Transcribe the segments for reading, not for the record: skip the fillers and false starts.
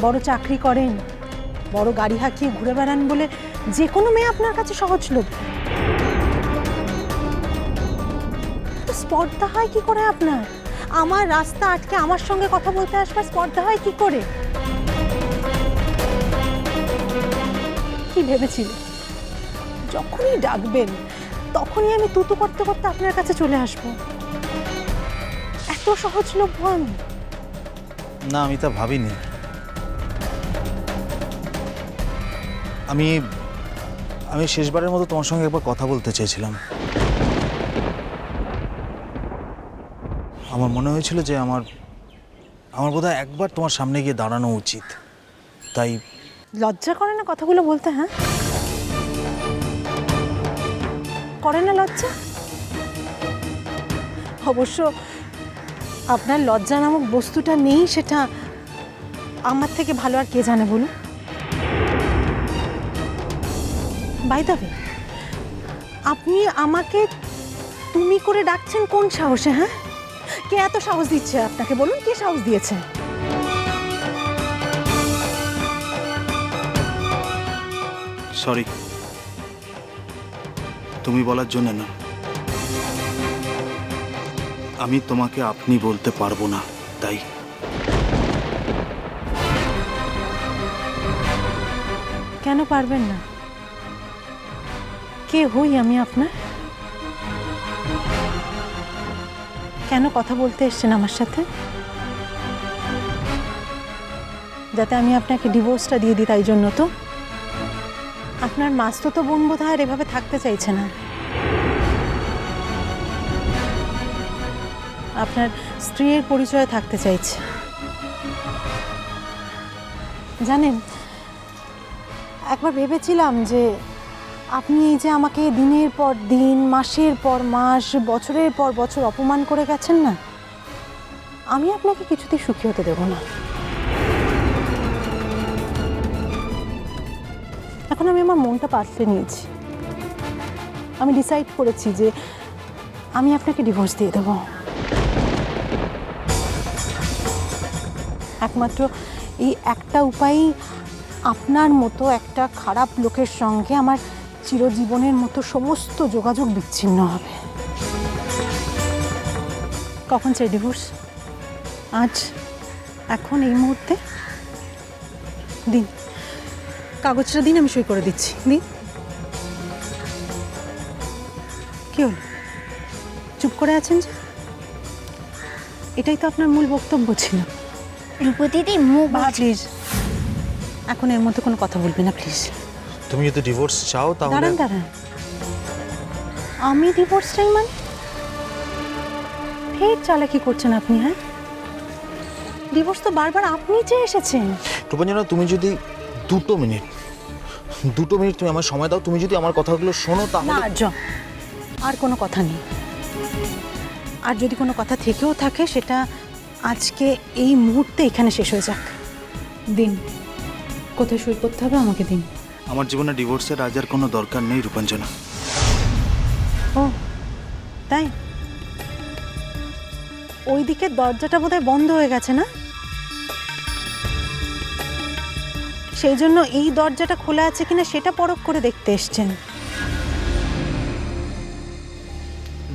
বড় চাকরি করেন, বড় গাড়ি হাঁকিয়ে ঘুরে বেড়ান বলে যে কোনো মেয়ে আপনার কাছে সহজলভ্য। তো স্পর্ধা হয় কি করে আপনার? আমার রাস্তা আটকে আমার সঙ্গে কথা বলতে আসবার স্পর্ধা হয় কি করে? কি ভেবেছিল যখনই ডাকবেন তখনই আমি তুতু করতে করতে আপনার কাছে চলে আসবো? এত সহজলভ্য আমি? না, আমি তা ভাবিনি। আমি আমি শেষবারের মতো তোমার সঙ্গে একবার কথা বলতে চেয়েছিলাম। আমার মনে হয়েছিল যে আমার বোধহয় একবার তোমার সামনে গিয়ে দাঁড়ানো উচিত, তাই। লজ্জা করে না কথাগুলো বলতে? হ্যাঁ, করে না লজ্জা? অবশ্য আপনার লজ্জা নামক বস্তুটা নেই, সেটা আমার থেকে ভালো আর কে জানে বলুন। বাই দ্য ওয়ে, আপনি আমাকে তুমি করে ডাকছেন কোন সাহসে? হ্যাঁ, কে এত সাহস দিচ্ছে আপনাকে? বলুন, কে সাহস দিয়েছে? সরি, তুমি বলার জন্য না। আমি তোমাকে আপনি বলতে পারবো না, তাই। কেন পারবেন না? কে হই আমি আপনার? কেন কথা বলতে এসছেন আমার সাথে? যাতে আমি আপনাকে ডিভোর্সটা দিয়ে দিই, তাই জন্য তো? আপনার মাসতুতো বোন বোধহয় আর এভাবে থাকতে চাইছে না। আপনার স্ত্রীর পরিচয়ে থাকতে চাইছে। জানেন, একবার ভেবেছিলাম যে আপনি এই যে আমাকে দিনের পর দিন, মাসের পর মাস, বছরের পর বছর অপমান করে গেছেন না, আমি আপনাকে কিছুতেই সুখী হতে দেব না। এখন আমি আমার মনটা পাল্টে নিয়েছি। আমি ডিসাইড করেছি যে আমি আপনাকে ডিভোর্স দিয়ে দেব। একমাত্র এই একটা উপায়ই আপনার মতো একটা খারাপ লোকের সঙ্গে আমার চিরজীবনের মতো সমস্ত যোগাযোগ বিচ্ছিন্ন হবে। কখন চাই ডিভোর্স? আজ, এখন, এই মুহূর্তে? দিন, কাগজটা দিন, আমি সই করে দিচ্ছি। দিন। কি হল, চুপ করে আছেন যে? এটাই তো আপনার মূল বক্তব্য ছিল। রূপা দিদি, মুখ প্লিজ, এখন এর মধ্যে কোনো কথা বলবি না প্লিজ। তুমি যদি ডিভোর্স চাও তাহলে। দাঁড়ান দাঁড়ান, আমি ডিভোর্স চাই মানে? ফের চালাকি করছেন আপনি? হ্যাঁ, ডিভোর্স তো বারবার আপনি চেয়ে এসেছেন। রূপাঞ্জনা, তুমি যদি 2 মিনিট তুমি আমার সময় দাও, তুমি যদি আমার কথাগুলো শোনো তাহলে। না আর্য, আর কোনো কথা নেই। আর যদি কোনো কথা থেকেও থাকে সেটা আজকে এই মুহূর্তে এখানে শেষ হয়ে যাক। দিন, কোথায় সই করতে হবে আমাকে দিন। আমার জীবনে ডিভোর্সের আজ আর কোনো দরকার নেই রূপাঞ্জনা। ও তাই? ওই দিকের দরজাটা বোধহয় বন্ধ হয়ে গেছে না? সেই জন্য এই দরজাটা খোলা আছে কিনা সেটা পরখ করে দেখতে এসছেন?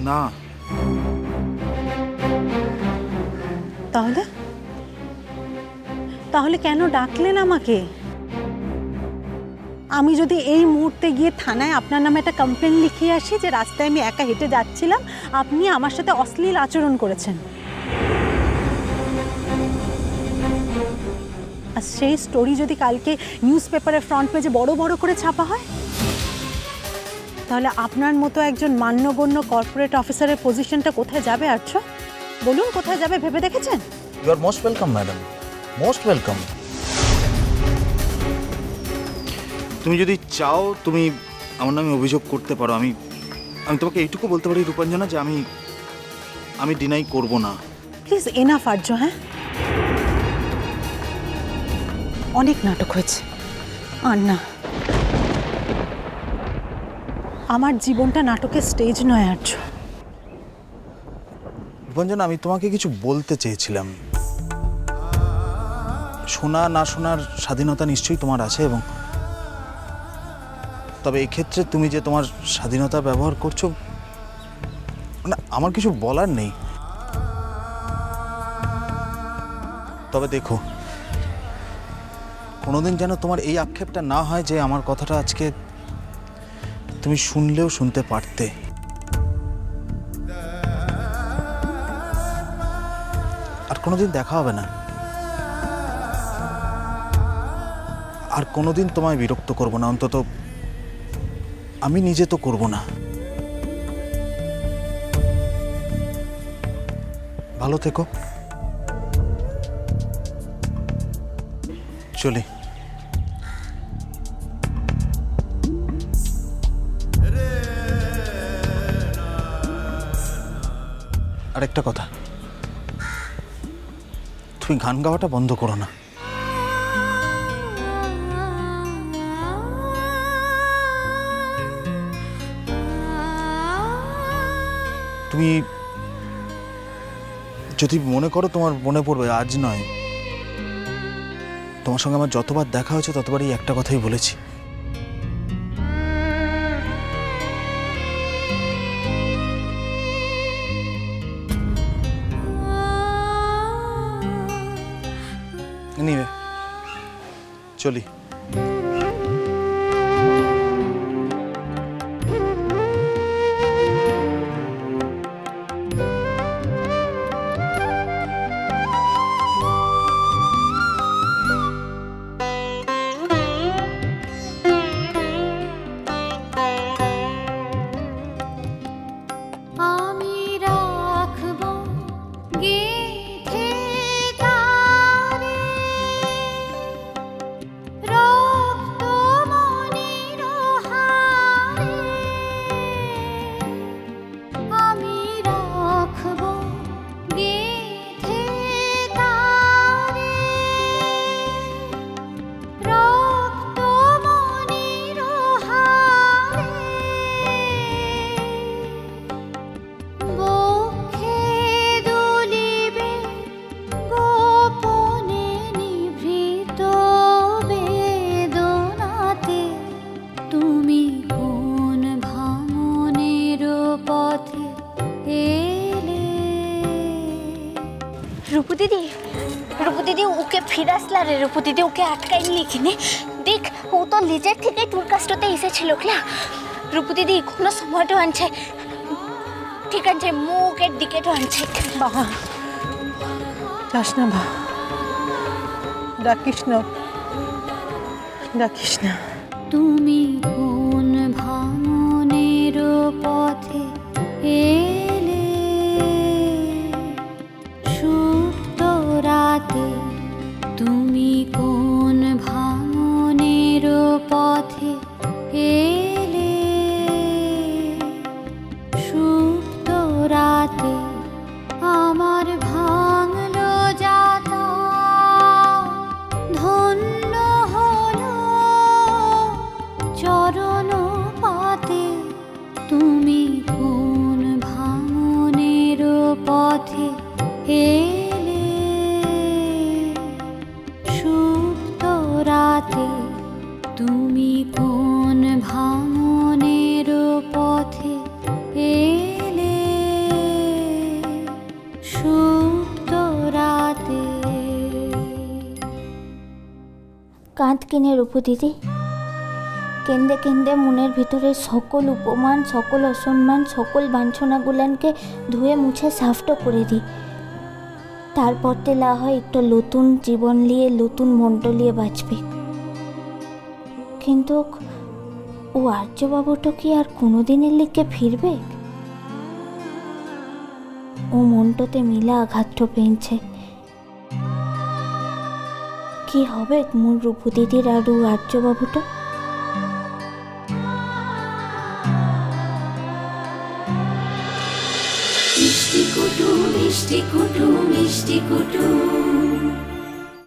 না। তাহলে তাহলে কেন ডাকলেন আমাকে? আমি যদি এই মুহূর্তে গিয়ে থানায় আপনার নামে একটা কমপ্লেন লিখিয়ে আসি যে রাস্তায় আমি একা হেঁটে যাচ্ছিলাম, আপনি আমার সাথে অশ্লীল আচরণ করেছেন, আর সেই স্টোরি যদি কালকে নিউজ পেপারের ফ্রন্ট পেজে বড় বড় করে ছাপা হয়, তাহলে আপনার মতো একজন মান্যগণ্য কর্পোরেট অফিসারের পজিশনটা কোথায় যাবে আর্য? বলুন, কোথায় যাবে ভেবে দেখেছেন? You are most welcome madam, most welcome. তুমি যদি চাও তুমি আমার নামে অভিযোগ করতে পারো। আমি তোমাকে এইটুকু বলতে পারি রূপাঞ্জনা যে আমি ডিনাই করব না। প্লিজ, এনাফ আর্য। হ্যাঁ, অনেক নাটক হয়েছে। আর না, আমার জীবনটা নাটকের স্টেজ নয় আর্য। রূপাঞ্জনা, আমি তোমাকে কিছু বলতে চেয়েছিলাম। শোনা না শোনার স্বাধীনতা নিশ্চয়ই তোমার আছে, এবং তবে এক্ষেত্রে তুমি যে তোমার স্বাধীনতা ব্যবহার করছো, না আমার কিছু বলার নেই। তবে দেখো, কোনোদিন যেন তোমার এই আক্ষেপটা না হয় যে আমার কথাটা আজকে তুমি শুনলেও শুনতে পারতে। আর কোনোদিন দেখা হবে না, আর কোনোদিন তোমায় বিরক্ত করব না, অন্তত আমি নিজে তো করব না। ভালো থেকো, চলি। আরেকটা কথা, তুমি গান গাওয়াটা বন্ধ করো না। তুমি যদি মনে করো তোমার মনে পড়বে, আজ নয়, তোমার সঙ্গে আমার যতবার দেখা হয়েছে ততবারই একটা কথাই বলেছি, নিবে চলি। আমি রাখবো গেঁথে তারে রক্ত মনির হারে। আমি রাখবো গেঁথে তারে রক্ত মনির হারে। বক্ষে দুলিবে গোপনে নিভৃত বেদনাতে তুমি কোন ভাঙনের পথে এলে। রূপু দিদি, রূপু দিদি ওকে ফিরাসলা রে। রূপু দিদি ওকে আটকাই লিখিনি। দেখ ও তো নিজের থেকে তোর কাছটাতে এসেছিল না। রূপু দিদি কোনো সময়টা আনছে, ঠিক আছে মুখের দিকে তো আনছে। বাবা যাস না, বা ডাকিস না, ডাকিস না। তুমি কোন ভাঙনের পথে এলে সুপ্ত রাতে। তুমি কোন ভাঙনের পথে এলে সুপ্ত রাতে। আমার ভাঙলো যাতা ধন্য হলো চরণ পাতে। তুমি কোন ভাঙনের পথে এলে সুপ্ত রাতে। তুমি কোন ভাঙনের পথে এলে সুপ্ত রাতে। কাঁদ কিনে রূপু দিদি, কেন্দে কেন্দে মনের ভিতরে সকল উপমান, সকল অসম্মান, সকল বাঞ্ছনাগুলানকে ধুয়ে মুছে সাফট করে দিই। তারপর তেলা হয় একটা নতুন জীবন নিয়ে, নতুন মনটা নিয়ে বাঁচবে। কিন্তু ও আর্যবাবুটা কি আর কোনোদিনের লিখে ফিরবে? ও মনটাতে মিলা আঘাতটা পেয়েছে। কি হবে মোর রূপু দিদির আর ও আর্যবাবুটা? মিষ্টি কুটু মিষ্টি কুটু মিষ্টি কুটু